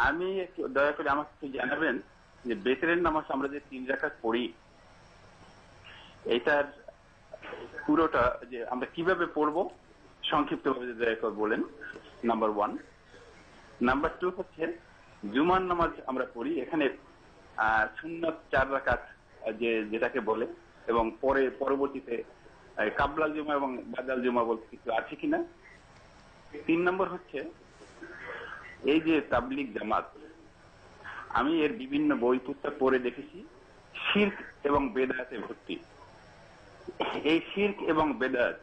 আমি একটু দয়া করে আমাকে একটু জানাবেন যে বেতরের নামাজ আমরা যে 3 রাকাত পড়ি, এটার পুরোটা যে আমরা কিভাবে পড়বো সংক্ষিপ্তভাবে দয়া করে বলেন, নাম্বার 1। নাম্বার 2 হচ্ছে জুমার নামাজ আমরা পড়ি, এখানে সুন্নাত 4 রাকাত যেটাকে বলে, এবং পরবর্তীতে কাবলাল জুমা এবং বাদাল জুমা বলতে কিছু আছে কিনা। 3 নম্বর হচ্ছে এই যে তাবলিগ জামাত, আমি এর বিভিন্ন বই পুস্তক পড়ে দেখেছি শিরক এবং বেদাতে ভর্তি। এই শিরক এবং বেদাত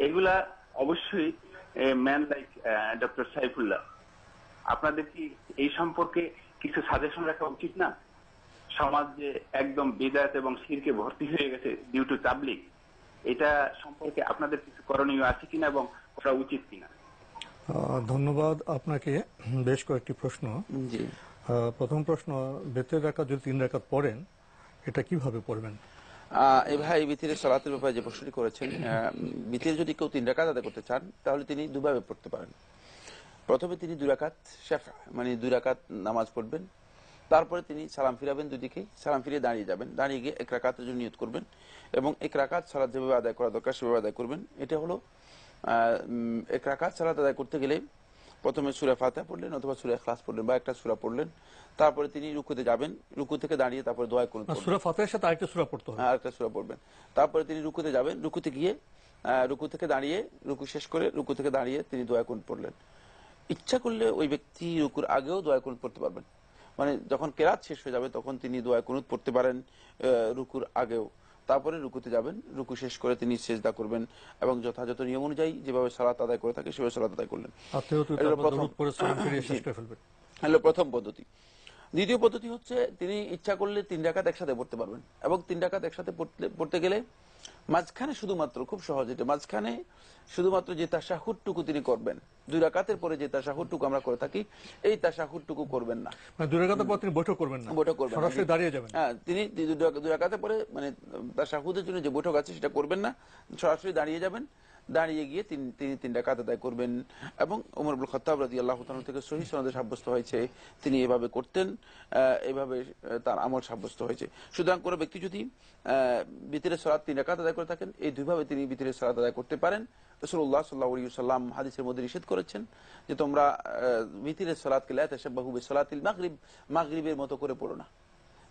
এগুলা অবশ্যই ম্যান লাইক ডক্টর সাইফুল্লাহ, আপনাদের কি এই সম্পর্কে কিছু সাজেশন রাখা উচিত না? সমাজ যে একদম বেদাত এবং শিরকে ভর্তি হয়ে গেছে ডিউ টু তাবলিগ, এটা সম্পর্কে আপনাদের কিছু করণীয় আছে কিনা এবং করা উচিত কিনা? ধন্যবাদ আপনাকে। বেশ কয়েকটি প্রশ্ন। জি, প্রথম প্রশ্ন, বেতের রাকাত যদি 3 রাকাত পড়েন এটা কিভাবে পড়বেন? এই ভাই বিতিরের সালাতের ব্যাপারে যে প্রশ্নটি করেছেন, বিতির যদি কেউ 3 রাকাত আদায় করতে চান তাহলে তিনি দুভাবে পড়তে পারেন। প্রথমে তিনি 2 রাকাত শাফা মানে 2 রাকাত নামাজ পড়বেন, তারপরে তিনি সালাম ফিরাবেন, দুদিকেই সালাম ফিরিয়ে দাঁড়িয়ে যাবেন, দাঁড়িয়ে গিয়ে 1 রাকাতের জন্য নিয়ত করবেন এবং 1 রাকাত সালাত যেভাবে আদায় করা দরকার সেভাবে আদায় করবেন। এটা হলো 1 রাকাত সালাত আদায় করতে গেলে প্রথমে সূরা ফাতিহা পড়লেন অথবা সূরা ইখলাস পড়লেন বা একটা সূরা পড়লেন, তারপরে তিনি রুকুতে যাবেন, রুকু থেকে দাঁড়িয়ে তারপরে দোয়া কুনুত পড়বেন। সূরা ফাতিহার সাথে আরেকটা সূরা পড়তে হবে, আরেকটা সূরা পড়বেন। তারপরে তিনি রুকুতে যাবেন, রুকুতে গিয়ে রুকু থেকে দাঁড়িয়ে, রুকু শেষ করে রুকু থেকে দাঁড়িয়ে তিনি দোয়া কুনুত পড়লেন। ইচ্ছা করলে ওই ব্যক্তি রুকুর আগেও দোয়া কুনুত পড়তে পারবেন, মানে যখন কেরাত শেষ হয়ে যাবে তখন তিনি দোয়া কুনুত পড়তে পারেন রুকুর আগেও। তারপরে রুকুতে যাবেন, রুকু শেষ করে তিনি সিজদা করবেন এবং যথাযথ নিয়ম অনুযায়ী যেভাবে সালাত আদায় করে থাকে সেভাবে সালাত আদায় করলেন। হলো প্রথম পদ্ধতি। দ্বিতীয় পদ্ধতি হচ্ছে তিনি ইচ্ছা করলে 3 রাকাত একসাথে পড়তে পারবেন এবং 3 রাকাত একসাথে পড়তে গেলে মাঝখানে শুধুমাত্র, খুব সহজ এটা, মাঝখানে শুধুমাত্র যে তাশাহুদটুকু তিনি করবেন, 2 রাকাতের পরে যে তাশাহুদটুকু আমরা করে থাকি এই তাশাহুদটুকু করবেন না। মানে 2 রাকাতের পর তিনি বৈঠক করবেন না, বৈঠক করবেন সরাসরি দাঁড়িয়ে যাবেন। হ্যাঁ, তিনি 2 রাকাতের পরে মানে তাশাহুদের জন্য যে বৈঠক আছে সেটা করবেন না, সরাসরি দাঁড়িয়ে যাবেন, দাঁড়িয়ে গিয়ে তিনি 3 রাকাত আদায় করবেন। এবং ওমর ইবনে খাত্তাব রাদিয়াল্লাহু তাআলা থেকে সহিহ সনদে সাব্যস্ত হয়েছে তিনি এভাবে করতেন, এভাবে তার আমল সাব্যস্ত হয়েছে। সুতরাং কোনো ব্যক্তি যদি বিতরের সালাত 3 রাকাত আদায় করে থাকেন, এই দুইভাবে তিনি বিতরের সালাত আদায় করতে পারেন। রাসূলুল্লাহ সাল্লাল্লাহু আলাইহি ওয়াসাল্লাম হাদিসের মধ্যে নিষেধ করেছেন যে তোমরা বিতরের সালাতকে লা তাশাব্বাহু বিসালাতিল মাগরিব, মাগরিবের মতো করে পড়ো না।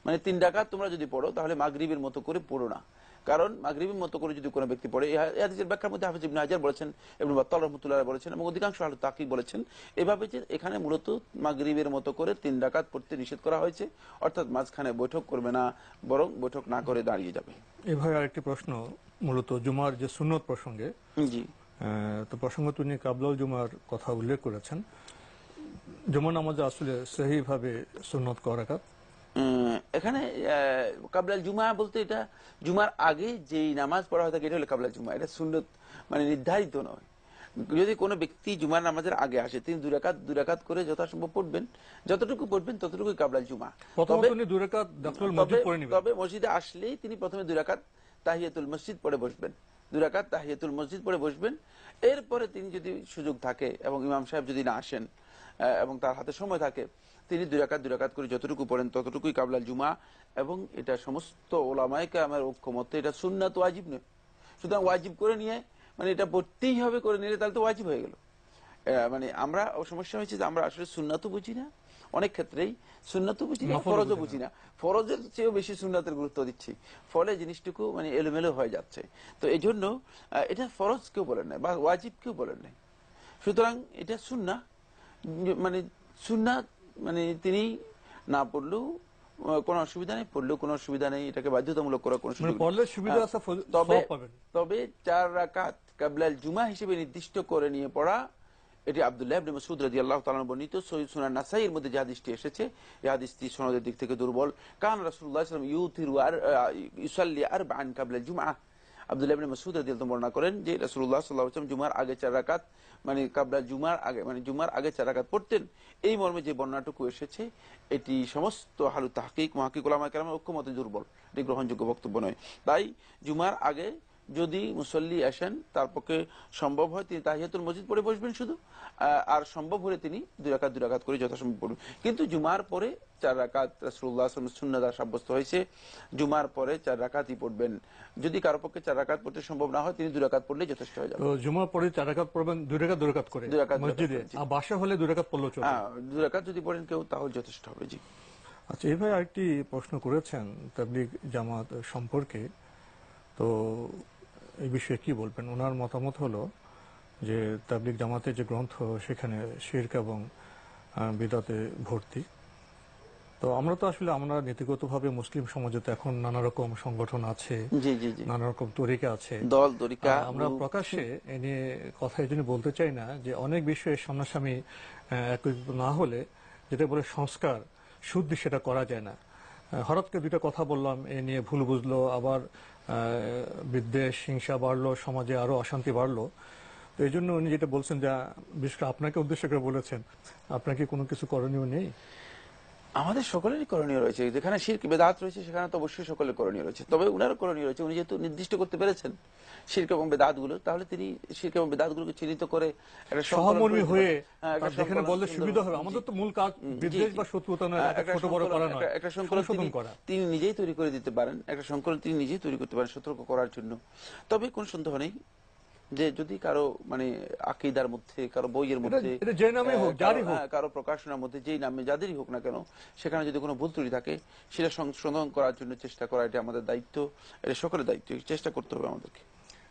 মানে 3 রাকাত তোমরা যদি পড়ো তাহলে মাগরিবের মতো করে পড়ো না, কারণ মাগরিবের মতো করে যদি কোনো ব্যক্তি পড়ে, এই হাদিসের ব্যাখ্যার মধ্যে হাফিজ ইবনে হাজার বলেছেন, ইবনে বাত্তাল রাহমাতুল্লাহ বলেছেন এবং অধিকাংশ আহলে তাহকিক বলেছেন এভাবে যে এখানে মূলত মাগরিবের মতো করে 3 রাকাত পড়তে নিষেধ করা হয়েছে, অর্থাৎ মাঝখানে বৈঠক করবে না, বরং বৈঠক না করে দাঁড়িয়ে যাবে। এভাবে আরেকটি প্রশ্ন, মূলত জুমার যে সুন্নত প্রসঙ্গে। জি, তো প্রসঙ্গ তিনি কাবলাল জুমার কথা উল্লেখ করেছেন। জুমার নামাজে আসলে সহিভাবে সুন্নত ক রাকাত? এখানে কাবলাল জুমা বলতে এটা জুমার আগে যেই নামাজ পড়া হয় থাকে এটা হলো কাবলাল জুমা, এটা সুন্নত মানে নির্ধারিত নয়। যদি কোনো ব্যক্তি জুমার নামাজের আগে আসে তিনি 2 রাকাত করে যথাসম্ভব পড়বেন, যতটুকু পড়বেন ততটুকুই কাবলাল জুমা। তবে মসজিদে আসলেই তিনি প্রথমে 2 রাকাত তাহিয়াতুল মসজিদ পড়ে বসবেন, 2 রাকাত তাহিয়াতুল মসজিদ পড়ে বসবেন। এরপরে তিনি যদি সুযোগ থাকে এবং ইমাম সাহেব যদি না আসেন এবং তার হাতে সময় থাকে, তিনি 2 রাকাত করে যতটুকু পড়েন ততটুকুই কাবলাল জুমা। এবং এটা সমস্ত ওলামায়ে কেরামের ঐক্যমত, এটা সুন্নাত ওয়াজিব নয়। সুতরাং ওয়াজিব করে নিয়ে মানে এটা পড়তেই হবে করে নিলে তাহলে তো ওয়াজিব হয়ে গেল। মানে আমরা সমস্যা হয়েছে যে আমরা আসলে সুন্নাতও বুঝি না, অনেক ক্ষেত্রেই সুন্নাতও বুঝি না, ফরজও বুঝি না, ফরজের চেয়েও বেশি সুন্নাতের গুরুত্ব দিচ্ছি, ফলে জিনিসটুকু মানে এলোমেলো হয়ে যাচ্ছে। তো এই জন্য এটা ফরজ কেউ বলেন নাই বা ওয়াজিব কেউ বলেন নাই। সুতরাং এটা সুন্নাহ, মানে সুন্নাত মানে তিনি না পড়লেও কোনো অসুবিধা নেই, পড়লেও কোনো অসুবিধা নেই, এটাকে বাধ্যতামূলক করার কোনো সুবিধা নেই। তবে 4 রাকাত কাবলাল জুমা হিসেবে নির্দিষ্ট করে নিয়ে পড়া, এটি আব্দুল্লাহ ইবনে মাসউদ রাদিয়াল্লাহু তাআলা বর্ণিত সহিহ সুনান নাসাঈর মধ্যে যে হাদিসটি এসেছে, এই হাদিসটি সনদের দিক থেকে দুর্বল। কারণ রাসূলুল্লাহ সাল্লাল্লাহু আলাইহি ওয়াসাল্লাম ইউতিরু ইউসাল্লি আরবাআন কাবলাল জুমআ, আব্দুল্লাহ ইবনে মাসউদ রাদিয়াল্লাহু বর্ণনা করেন যে রাসূলুল্লাহ সাল্লাল্লাহু আলাইহি ওয়াসাল্লাম জুমার আগে 4 রাকাত মানে কাবলাল জুমার আগে মানে জুমার আগে 4 রাকাত পড়তেন। এই মর্মে যে বর্ণনাটুকু এসেছে এটি সমস্ত আহলে তাহকিক মুহাক্কিক উলামায়ে কেরামের ঐক্যমতে দুর্বল, এটি গ্রহণযোগ্য বক্তব্য নয়। তাই জুমার আগে যদি মুসল্লি আসেন তার পক্ষে সম্ভব হয় তিনি তাহিয়াতুল মসজিদ পড়ে বসবেন শুধু, আর সম্ভব হলে তিনি দুই রাকাত করে যথাসম্ভব পড়বেন। কিন্তু জুমার পরে 4 রাকাত রাসূলুল্লাহ সাল্লাল্লাহু আলাইহি ওয়াসাল্লাম সুন্নাহ সাব্যস্ত হয়েছে, জুমার পরে 4 রাকাতই পড়বেন। যদি কারো পক্ষে 4 রাকাত পড়তে সম্ভব না হয় তিনি 2 রাকাত পড়লেই যথেষ্ট হয়ে যাবে। তো জুমার পরে 4 রাকাত পড়বেন, 2 রাকাত করে 2 রাকাত মসজিদে, আর বাসা হলে 2 রাকাত পড়লেও চলবে। হ্যাঁ, 2 রাকাত যদি পড়েন কেউ তাহলে যথেষ্ট হবে। জি আচ্ছা, এই ভাই আরেকটি প্রশ্ন করেছেন তাবলিগ জামাত সম্পর্কে, তো এই বিষয়ে কি বলবেন? ওনার মতামত হলো যে তাবলিগ জামাতের যে গ্রন্থ সেখানে শিরক এবং বিদআতে ভর্তি। তো আমরা তো আসলে আমরা নীতিগতভাবে মুসলিম সমাজে তো এখন নানা রকম সংগঠন আছে, জি জি জি, নানা রকম তরিকা আছে, দল তরিকা। আমরা প্রকাশ্যে এ নিয়ে কথা এই জন্য বলতে চাই না যে অনেক বিষয়ে সামনাসামনি একত্রিত না হলে যেটা বলে সংস্কার শুদ্ধি সেটা করা যায় না। হঠাৎ করে 2টা কথা বললাম, এ নিয়ে ভুল বুঝলো, আবার বিদ্বেষ হিংসা বাড়লো, সমাজে আরো অশান্তি বাড়লো। তো এই জন্য উনি যেটা বলছেন, যা বিশেষ করে আপনাকে উদ্দেশ্য করে বলেছেন, আপনাকে কোনো কিছু করণীয় নেই? আমাদের সকলেরই করণীয় রয়েছে, যেখানে শিরক বেদাত রয়েছে সেখানে তো অবশ্যই সকলের করণীয় রয়েছে। তবে উনারও করণীয় রয়েছে, উনি যেহেতু নির্দিষ্ট করতে পেরেছেন শিরক এবং বেদাত গুলো, তাহলে তিনি শিরক এবং বেদাত গুলোকে চিহ্নিত করে একটা সহমর্মী হয়ে একটা যেখানে বললে সুবিধা হবে। আমাদের তো মূল কাজ বিদ্বেষ বা শত্রুতা নয়, ছোট বড় করা নয়, একটা সংকলন করা। তিনি নিজেই তৈরি করে দিতে পারেন, একটা সংকলন তিনি নিজেই তৈরি করতে পারেন সতর্ক করার জন্য। তবে কোন সন্দেহ নেই যে যদি কারো মানে আকীদার মধ্যে, কারো বইয়ের মধ্যে, যে নামে হোক, যারই হোক, কারো প্রকাশনার মধ্যে যেই নামে যাদেরই হোক না কেন, সেখানে যদি কোনো ভুল ত্রুটি থাকে সেটা সংশোধন করার জন্য চেষ্টা করা, এটা আমাদের দায়িত্ব, এটা সকলের দায়িত্ব, চেষ্টা করতে হবে আমাদেরকে।